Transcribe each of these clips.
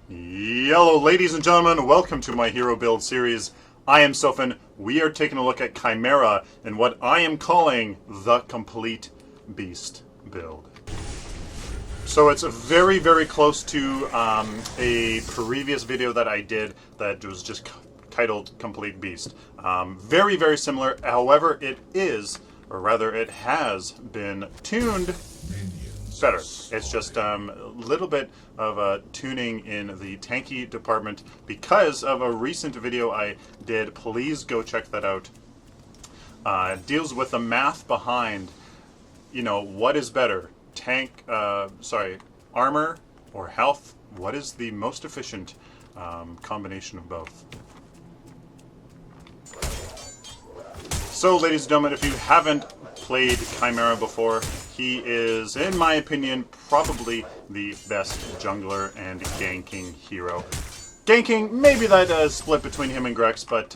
Hello, ladies and gentlemen, welcome to my hero build series. I am Sofin. We are taking a look at Chimera and what I am calling the complete beast build. So it's very, very close to a previous video that I did that was just titled Complete Beast. Very, very similar. However, it is, or rather it has been tuned better. It's just a little bit of a tuning in the tanky department because of a recent video I did. Please go check that out. It deals with the math behind, what is better, armor or health? What is the most efficient combination of both? So, ladies and gentlemen, if you haven't played Chimera before, he is, in my opinion, probably the best jungler and ganking hero. Ganking, maybe that split between him and Grex, but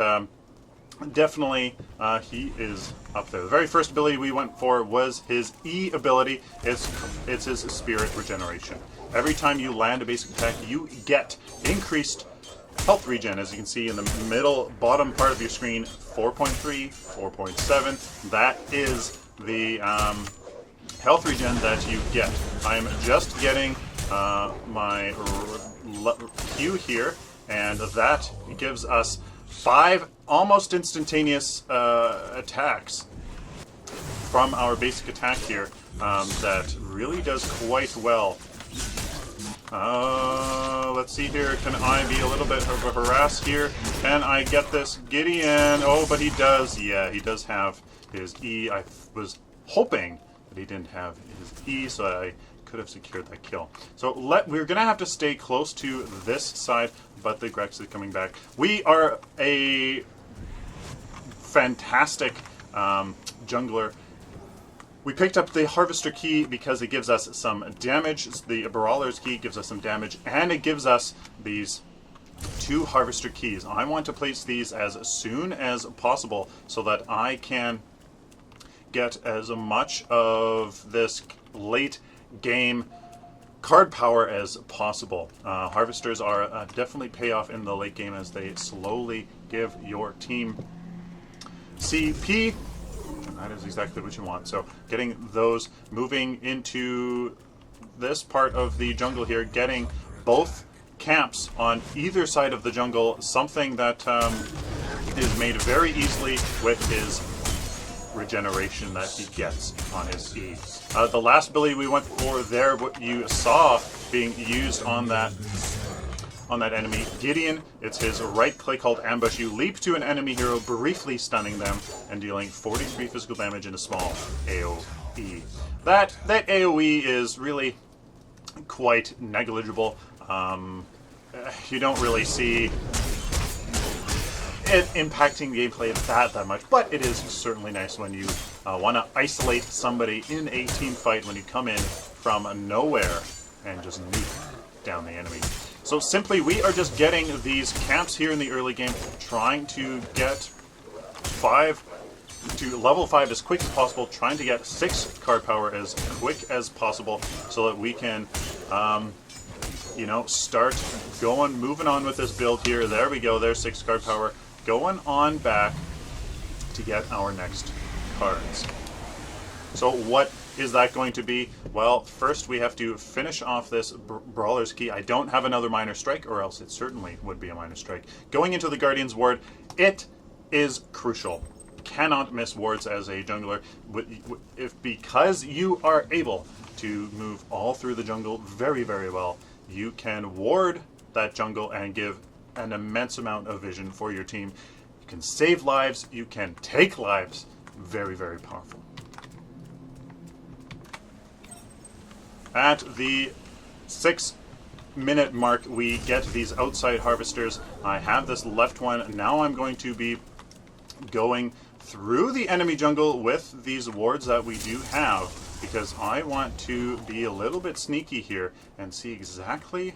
definitely he is up there. The very first ability we went for was his E ability. It's his Spirit Regeneration. Every time you land a basic attack, you get increased health regen, as you can see in the middle bottom part of your screen. 4.3, 4.7. That is the health regen that you get. I am just getting my Q here, and that gives us 5 almost instantaneous attacks from our basic attack here. That really does quite well. Let's see here. Can I be a little bit of a harass here? Can I get this Gideon? Oh, but he does. Yeah, he does have his E. I was hoping that he didn't have his E, so I could have secured that kill. So we're going to have to stay close to this side, but the Grex is coming back. We are a fantastic jungler. We picked up the Harvester key because it gives us some damage. The Brawler's key gives us some damage, and it gives us these 2 Harvester keys. I want to place these as soon as possible so that I can get as much of this late game card power as possible. Harvesters are definitely pay off in the late game as they slowly give your team CP. That is exactly what you want. So getting those, moving into this part of the jungle here, getting both camps on either side of the jungle, something that is made very easily with his regeneration that he gets on his E. The last ability we went for there, what you saw being used on that enemy, Gideon, it's his right click called Ambush. You leap to an enemy hero, briefly stunning them and dealing 43 physical damage in a small AoE. That AoE is really quite negligible. You don't really see it impacting gameplay that much, but it is certainly nice when you want to isolate somebody in a team fight, when you come in from nowhere and just nuke down the enemy. So simply, we are just getting these camps here in the early game, trying to get level 5 as quick as possible, trying to get 6 card power as quick as possible so that we can, start moving on with this build here. There we go, there's 6 card power. Going on back to get our next cards. So what is that going to be? Well, first we have to finish off this Brawler's Key. I don't have another Minor Strike, or else it certainly would be a Minor Strike. Going into the Guardian's Ward, it is crucial. Cannot miss wards as a jungler, because you are able to move all through the jungle very, very well. You can ward that jungle and give an immense amount of vision for your team. You can save lives, you can take lives. Very, very powerful. At the 6-minute mark, we get these outside harvesters. I have this left one. Now I'm going to be going through the enemy jungle with these wards that we do have, because I want to be a little bit sneaky here and see exactly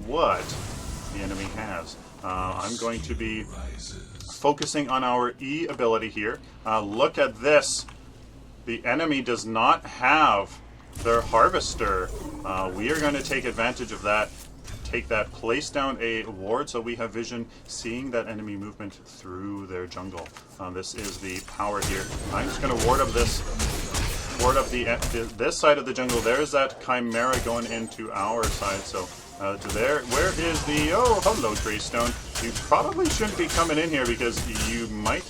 what the enemy has. I'm going to be focusing on our E ability here. Look at this. The enemy does not have their Harvester. We are going to take advantage of that, take that, place down a ward so we have vision, seeing that enemy movement through their jungle. This is the power here. I'm just going to ward up this side of the jungle. There's that Chimera going into our side. So to there, where is the, oh, hello, Greystone. You probably shouldn't be coming in here because you may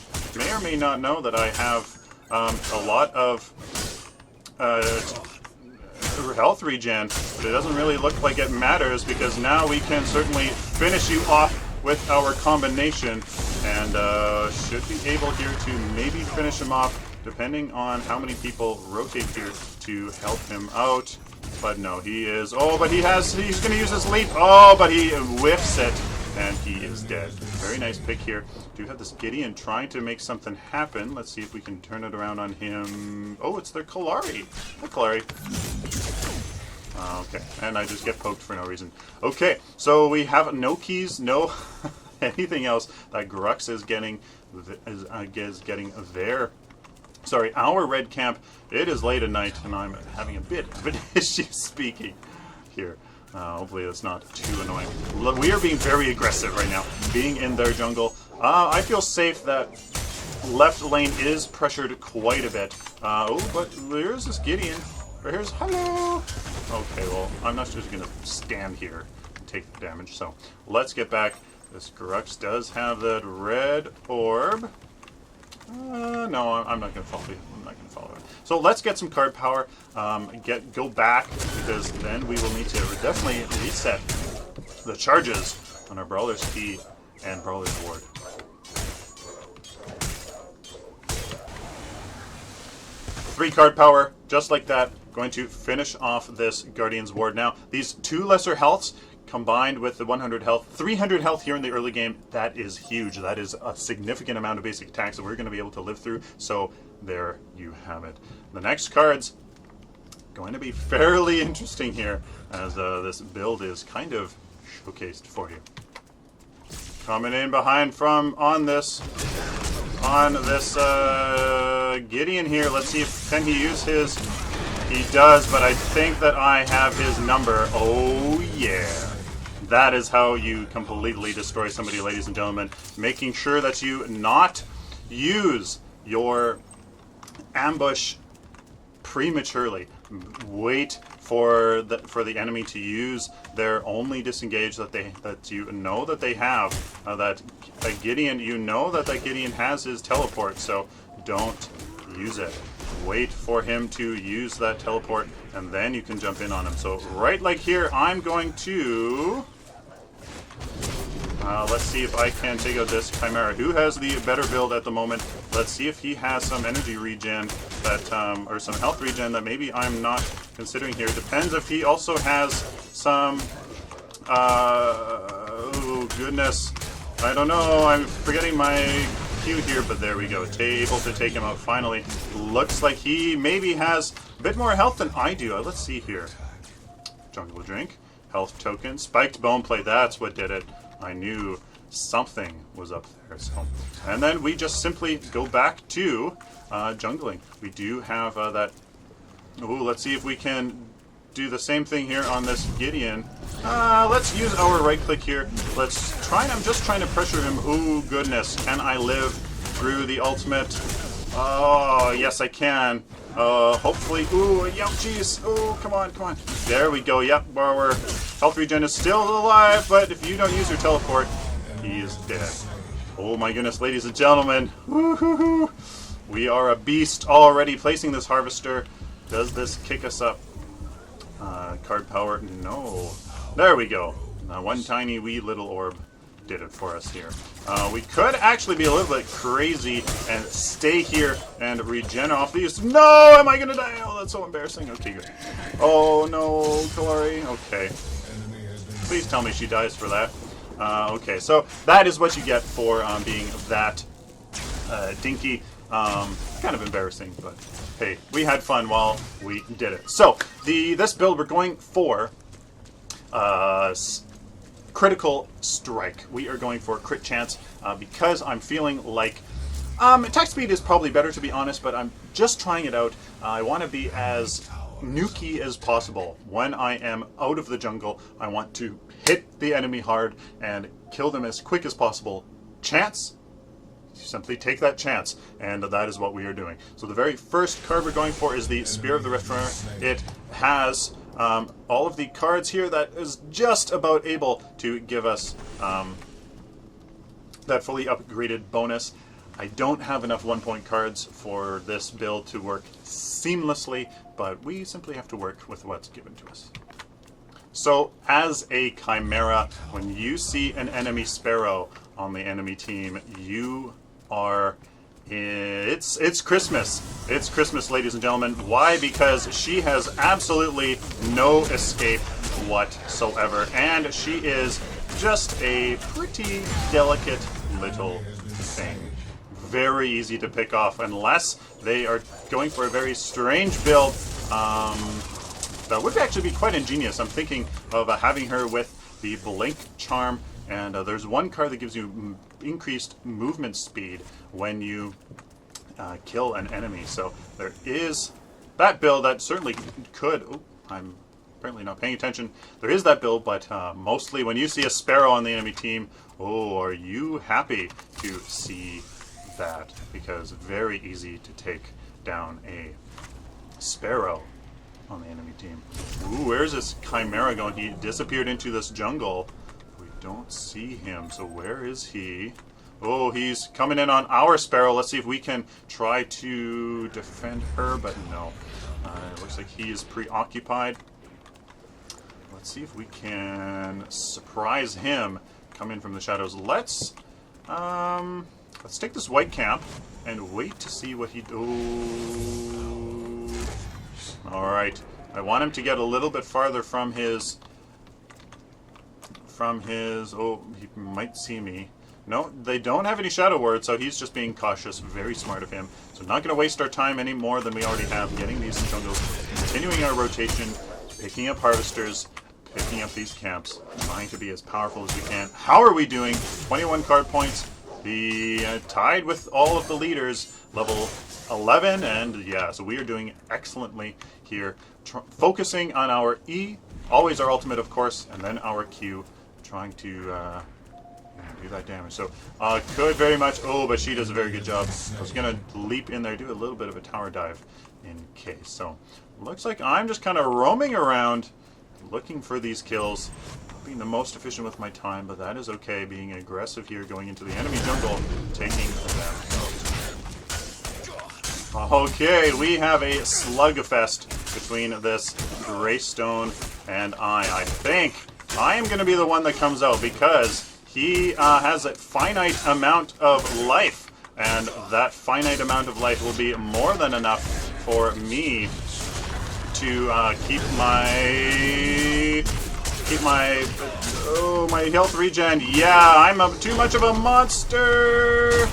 or may not know that I have a lot of health regen, but it doesn't really look like it matters because now we can certainly finish you off with our combination and should be able here to maybe finish him off depending on how many people rotate here to help him out. But no, he is, oh, but he's going to use his leap, oh, but he whiffs it and he is dead. Very nice pick here. Do have this Gideon trying to make something happen. Let's see if we can turn it around on him. Oh, it's their Kalari. Hi, Kalari. Okay, and I just get poked for no reason. Okay, so we have no keys, no anything else that Grux is getting there. Sorry, our red camp. It is late at night, and I'm having a bit of an issue speaking here. Hopefully that's not too annoying. We are being very aggressive right now, being in their jungle. I feel safe that left lane is pressured quite a bit. Oh, but there's this Gideon. Here's, hello! Okay, well, I'm not just going to stand here and take the damage, so let's get back. This Grux does have that red orb. No, I'm not going to follow it. I'm not going to follow it. So let's get some card power, go back, because then we will need to definitely reset the charges on our Brawler's Key and Brawler's Ward. Three card power, just like that. Going to finish off this Guardian's Ward. Now, these two lesser healths combined with the 100 health, 300 health here in the early game, that is huge. That is a significant amount of basic attacks that we're going to be able to live through. So there you have it. The next card's going to be fairly interesting here as this build is kind of showcased for you. Coming in behind from on this Gideon here. Let's see if can he use his. He does, but I think that I have his number. Oh yeah. That is how you completely destroy somebody, ladies and gentlemen. Making sure that you not use your ambush prematurely. Wait for the enemy to use their only disengage that you know that they have. That Gideon, you know that Gideon has his teleport, so don't use it. Wait for him to use that teleport, and then you can jump in on him. So right like here, I'm going to... let's see if I can take out this Chimera. Who has the better build at the moment? Let's see if he has some energy regen that, or some health regen that maybe I'm not considering here. Depends if he also has some, oh goodness. I don't know, I'm forgetting my cue here, but there we go. Able to take him out finally. Looks like he maybe has a bit more health than I do. Let's see here. Jungle Drink, health token, spiked bone plate. That's what did it. I knew something was up there. So, and then we just simply go back to jungling. We do have that. Ooh, let's see if we can do the same thing here on this Gideon. Let's use our right click here. Let's try, and I'm just trying to pressure him. Ooh, goodness. Can I live through the ultimate? Oh, yes, I can. Hopefully. Ooh, yep, jeez. Oh, come on, come on. There we go. Yep, our health regen is still alive, but if you don't use your teleport, he is dead. Oh my goodness, ladies and gentlemen. Woo-hoo-hoo. We are a beast already. Placing this harvester. Does this kick us up? Card power? No. There we go. One tiny wee little orb did it for us here. We could actually be a little bit crazy and stay here and regen off these. No! Am I gonna die? Oh, that's so embarrassing. Okay, good. Oh no, Kalari. Okay. Please tell me she dies for that. Okay, so that is what you get for being that dinky. Kind of embarrassing, but hey, we had fun while we did it. So, this build, we're going for critical strike. We are going for crit chance because I'm feeling like attack speed is probably better, to be honest, but I'm just trying it out. I want to be as nukey as possible. When I am out of the jungle, I want to hit the enemy hard and kill them as quick as possible. Chance? Simply take that chance, and that is what we are doing. So the very first card we're going for is the Spear of the Riftrunner. It has all of the cards here that is just about able to give us that fully upgraded bonus. I don't have enough 1-point cards for this build to work seamlessly, but we simply have to work with what's given to us. So, as a Chimera, when you see an enemy Sparrow on the enemy team, you are... It's Christmas. It's Christmas, ladies and gentlemen. Why? Because she has absolutely no escape whatsoever, and she is just a pretty delicate little thing. Very easy to pick off, unless they are going for a very strange build. That would actually be quite ingenious. I'm thinking of having her with the Blink Charm, and there's one card that gives you increased movement speed when you kill an enemy. So there is that build that certainly could... Oh, I'm apparently not paying attention. There is that build, but mostly when you see a Sparrow on the enemy team, oh, are you happy to see that? Because very easy to take down a Sparrow on the enemy team. Ooh, where's this Chimera going? He disappeared into this jungle. We don't see him, so where is he? Oh, he's coming in on our Sparrow. Let's see if we can try to defend her, but no. It looks like he is preoccupied. Let's see if we can surprise him. Come in from the shadows. Let's take this white camp and wait to see what he... Oh. Alright. I want him to get a little bit farther from his... Oh, he might see me. No, they don't have any shadow word, so he's just being cautious. Very smart of him. So not going to waste our time any more than we already have getting these jungles, continuing our rotation, picking up harvesters, picking up these camps, trying to be as powerful as we can. How are we doing? 21 card points. Tied with all of the leaders, level 11, and yeah, so we are doing excellently here. Focusing on our E, always our ultimate, of course, and then our Q, trying to do that damage. So, could very much... Oh, but she does a very good job. I was going to leap in there, do a little bit of a tower dive in case. So, looks like I'm just kind of roaming around, looking for these kills, being the most efficient with my time, but that is okay, being aggressive here, going into the enemy jungle, taking them out. Okay, we have a slugfest between this Greystone and I think I am going to be the one that comes out, because he has a finite amount of life, and that finite amount of life will be more than enough for me to keep my health regen. Yeah, I'm too much of a monster.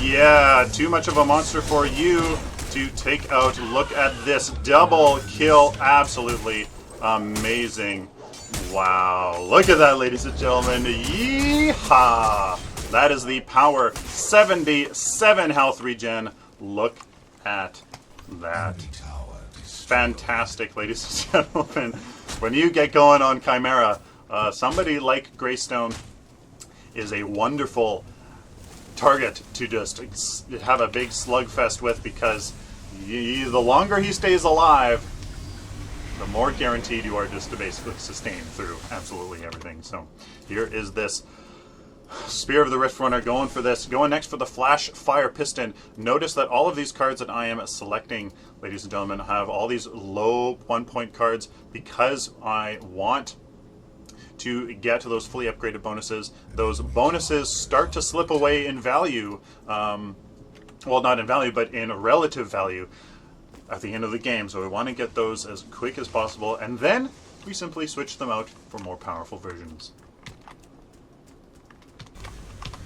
Yeah, too much of a monster for you to take out. Look at this double kill. Absolutely amazing. Wow, look at that, ladies and gentlemen. Yeehaw! That is the power 77 health regen. Look at that. Fantastic, ladies and gentlemen. When you get going on Chimera, somebody like Greystone is a wonderful target to just have a big slugfest with, because the longer he stays alive, the more guaranteed you are just to basically sustain through absolutely everything. So here is this Spear of the Riftrunner going for this. Going next for the Flash Fire Piston. Notice that all of these cards that I am selecting, ladies and gentlemen, have all these low 1-point cards, because I want to get to those fully upgraded bonuses. Those bonuses start to slip away in value. Well, not in value, but in relative value at the end of the game. So we want to get those as quick as possible, and then we simply switch them out for more powerful versions.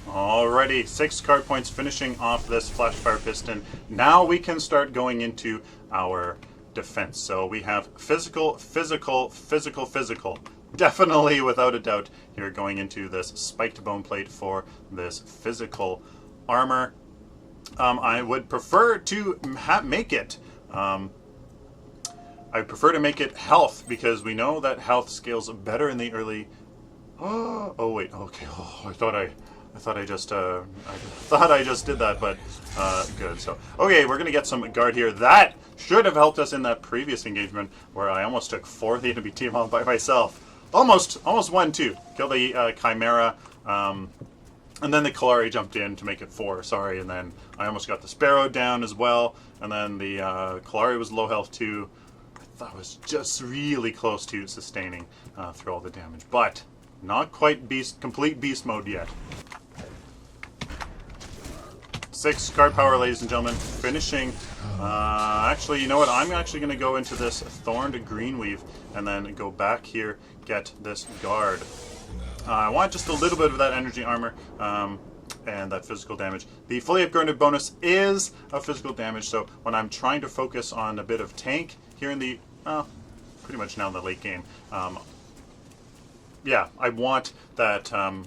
Alrighty, 6 card points finishing off this Flash Fire Piston. Now we can start going into our defense. So we have physical, physical, physical, physical. Definitely, without a doubt, here going into this spiked bone plate for this physical armor. I would prefer to make it I prefer to make it health because we know that health scales better in the early. Oh wait, okay. Oh, I thought I just did that, but good. So okay, we're gonna get some guard here. That should have helped us in that previous engagement where I almost took 4 of the enemy team all by myself. Almost won too. Killed the Chimera, and then the Kalari jumped in to make it 4. Sorry, and then I almost got the Sparrow down as well. And then the Kalari was low health too. I thought it was just really close to sustaining through all the damage, but not quite complete beast mode yet. 6 card power, ladies and gentlemen. Finishing. Actually, you know what? I'm actually going to go into this Thorned Greenweave and then go back here, get this guard. I want just a little bit of that energy armor and that physical damage. The fully upgraded bonus is a physical damage, so when I'm trying to focus on a bit of tank here in the, pretty much now in the late game, yeah, I want that. I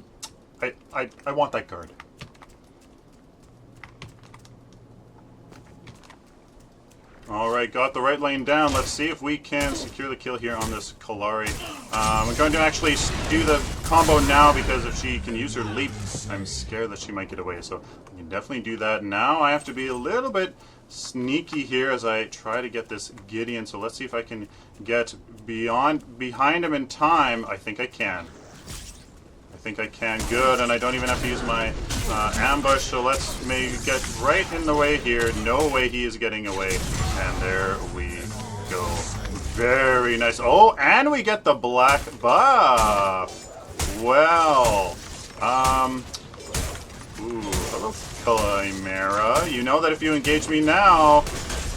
want that guard. Alright, got the right lane down. Let's see if we can secure the kill here on this Kalari. We're going to actually do the combo now because if she can use her leap, I'm scared that she might get away. So we can definitely do that. Now I have to be a little bit sneaky here as I try to get this Gideon. So let's see if I can get behind him in time. I think I can. Good, and I don't even have to use my ambush, so let's maybe get right in the way here. No way he is getting away. And there we go. Very nice. Oh, and we get the black buff. Well, ooh, hello, Chimera. You know that if you engage me now,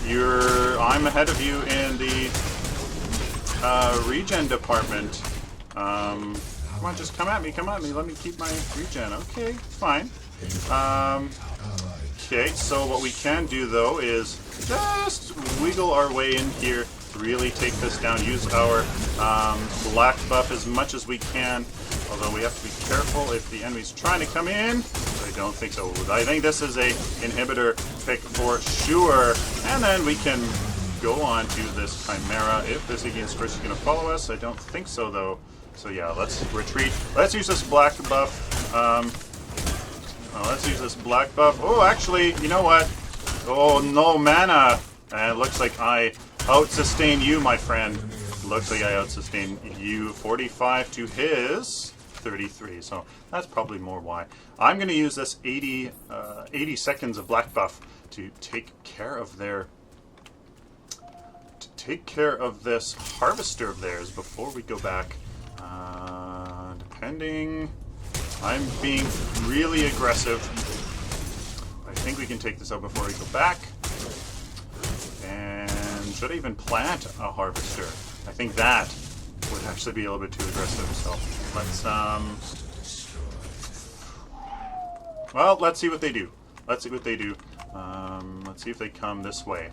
I'm ahead of you in the regen department. Come on, just come at me, let me keep my regen. Okay, fine. Okay, so what we can do though is just wiggle our way in here, really take this down, use our black buff as much as we can, although we have to be careful if the enemy's trying to come in. I don't think so. I think this is a inhibitor pick for sure, and then we can go on to this Chimera. If this against Chris is going to follow us, I don't think so though. So yeah, let's retreat. Let's use this black buff. Let's use this black buff. Oh, actually, you know what? Oh, no mana. And it looks like I out-sustain you, my friend. Looks like I out-sustain you. 45 to his 33. So that's probably more why. I'm going to use this 80 seconds of black buff to take care of this harvester of theirs before we go back. Depending, I'm being really aggressive. I think we can take this out before we go back. And should I even plant a harvester? I think that would actually be a little bit too aggressive. So let's well, let's see what they do. Let's see if they come this way.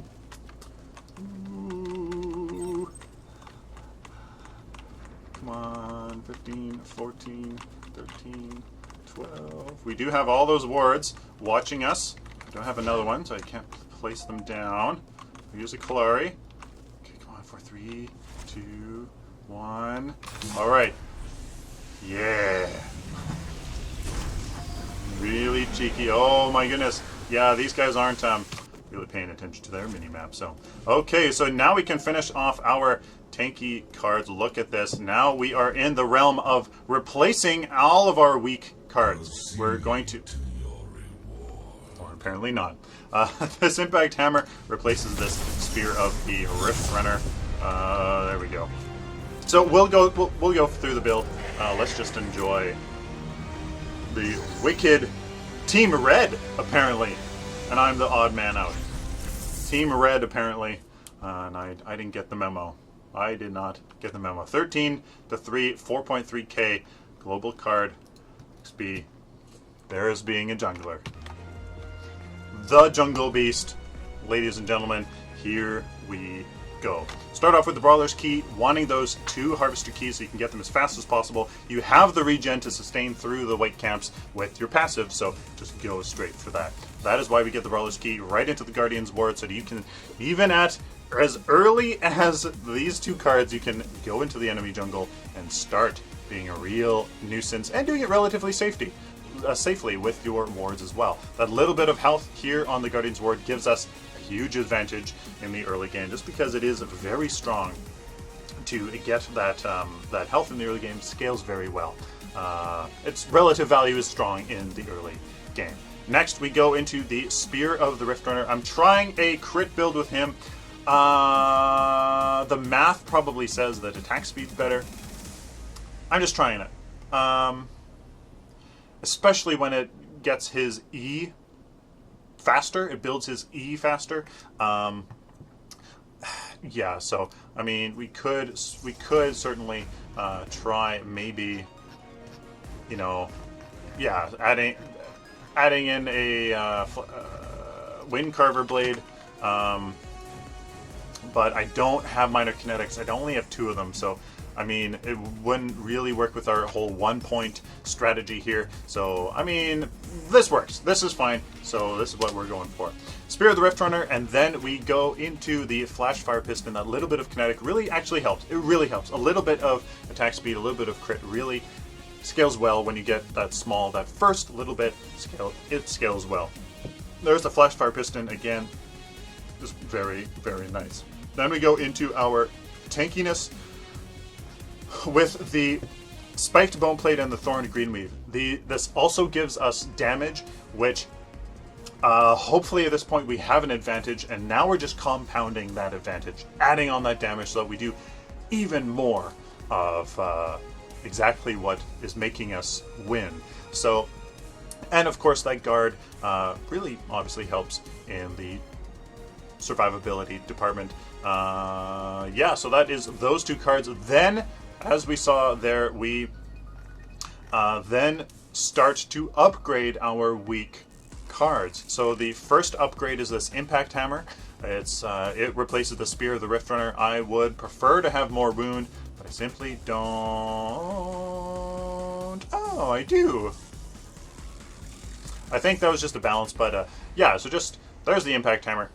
Come on, 15, 14, 13, 12. We do have all those wards watching us. I don't have another one, so I can't place them down. We use a Kalari. Okay, come on, 4, 3, 2, 1. All right. Yeah. Really cheeky. Oh my goodness. Yeah, these guys aren't really paying attention to their mini-map. So, okay, so now we can finish off our tanky cards. Look at this. Now we are in the realm of replacing all of our weak cards. We're going to... or apparently not. This Impact Hammer replaces this Spear of the Rift Runner. There we go. So we'll go through the build. Let's just enjoy the wicked Team Red, apparently. And I'm the odd man out. Team Red, apparently. And I didn't get the memo. I did not get the memo. 13 to 3, 4.3k global card XP. There's being a jungler. The Jungle Beast. Ladies and gentlemen, here we go. Start off with the Brawler's Key, wanting those 2 Harvester Keys so you can get them as fast as possible. You have the regen to sustain through the white camps with your passive, so just go straight for that. That is why we get the Brawler's Key right into the Guardian's Ward, so that you can, even at as early as these two cards, you can go into the enemy jungle and start being a real nuisance and doing it relatively safely with your wards as well. That little bit of health here on the Guardian's Ward gives us a huge advantage in the early game, just because it is very strong. To get that that health in the early game scales very well. Its relative value is strong in the early game. Next, we go into the Spear of the Rift Runner. I'm trying a crit build with him. The math probably says that attack speed's better. I'm just trying it. Especially when it gets his E faster. It builds his E faster. Yeah, so I mean, we could certainly try maybe, you know, yeah, adding in a Wind Carver Blade, but I don't have minor kinetics. I only have 2 of them, so I mean, it wouldn't really work with our whole 1-point strategy here. So, I mean, this works. This is fine. So this is what we're going for. Spear of the Rift Runner, and then we go into the Flash Fire Piston. That little bit of kinetic really actually helps. It really helps. A little bit of attack speed, a little bit of crit really scales well when you get that small, that first little bit scale. It scales well. There's the Flash Fire Piston again. Just very, very nice. Then we go into our tankiness with the Spiked Bone Plate and the Thorned Greenweave. This also gives us damage, which hopefully at this point we have an advantage, and now we're just compounding that advantage, adding on that damage so that we do even more of exactly what is making us win. So, and of course that guard really obviously helps in the survivability department. Yeah, so that is those 2 cards. Then, as we saw there, we then start to upgrade our weak cards. So the first upgrade is this Impact Hammer. It replaces the Spear of the Rift Runner. I would prefer to have more wound, but I simply don't. Oh, I do. I think that was just a balance, but yeah. So just there's the Impact Hammer.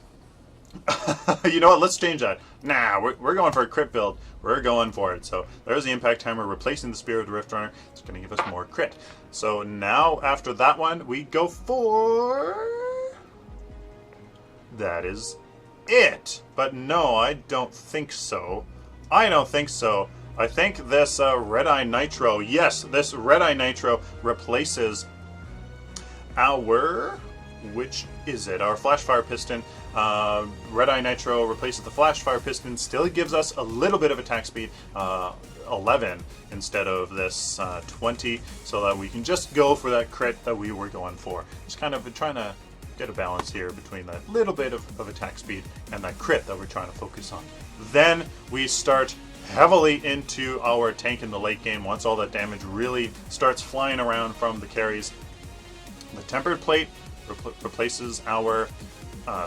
You know what? Let's change that. Nah, we're going for a crit build. We're going for it. So there's the Impact Hammer replacing the Spear of the Rift Runner. It's going to give us more crit. So now after that one, we go for... That is it. But no, I don't think so. I don't think so. I think this Red Eye Nitro, yes, this Red Eye Nitro replaces our... Which is it? Our Flash Fire Piston. Red Eye Nitro replaces the Flash Fire Piston. Still gives us a little bit of attack speed, 11 instead of this 20, so that we can just go for that crit that we were going for. Just kind of trying to get a balance here between that little bit of attack speed and that crit that we're trying to focus on. Then we start heavily into our tank in the late game once all that damage really starts flying around from the carries. The Tempered Plate replaces our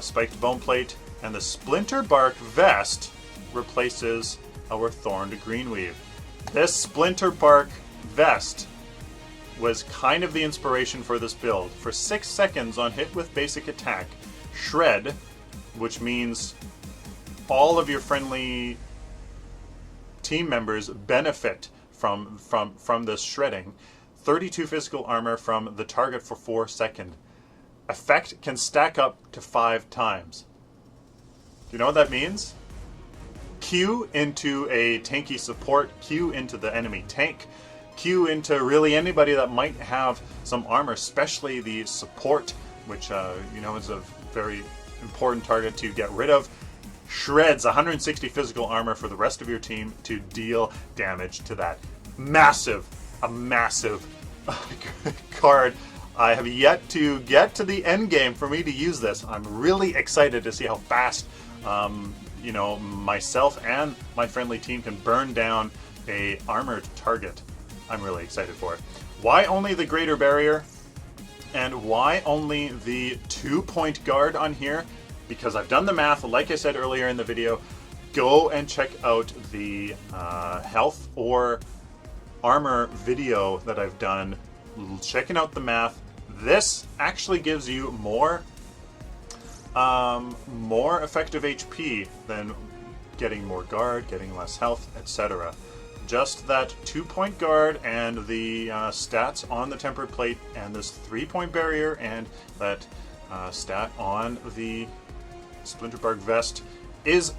Spiked Bone Plate, and the Splinter Bark Vest replaces our Thorned Greenweave. This Splinter Bark Vest was kind of the inspiration for this build. For 6 seconds on hit with basic attack, Shred, which means all of your friendly team members benefit from this shredding. 32 physical armor from the target for 4 seconds. Effect can stack up to 5 times. Do you know what that means? Q into a tanky support, Q into the enemy tank, Q into really anybody that might have some armor, especially the support, which you know, is a very important target to get rid of. Shreds 160 physical armor for the rest of your team to deal damage to that. A massive card. I have yet to get to the end game for me to use this. I'm really excited to see how fast, you know, myself and my friendly team can burn down a armored target. I'm really excited for it. Why only the Greater Barrier? And why only the 2-point guard on here? Because I've done the math, like I said earlier in the video. Go and check out the health or armor video that I've done, checking out the math. This actually gives you more more effective HP than getting more guard, getting less health, etc. Just that 2-point guard and the stats on the tempered plate and this 3-point barrier and that stat on the splinterbark vest is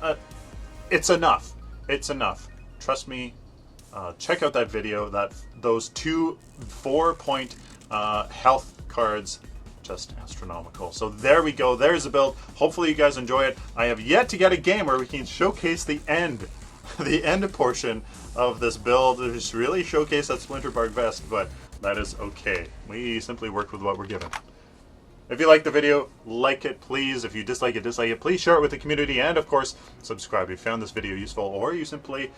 it's enough. It's enough. Trust me. Check out that video. Those 2 4-point health cards, just astronomical. So there we go. There's the build. Hopefully you guys enjoy it. I have yet to get a game where we can showcase the end portion of this build. Just really showcase that splinterbark vest, but that is okay. We simply work with what we're given. If you like the video, like it, please. If you dislike it, please share it with the community. And, of course, subscribe. If you found this video useful or you simply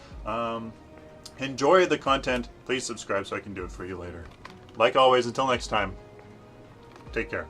enjoy the content, please subscribe so I can do it for you later. Like always, until next time, take care.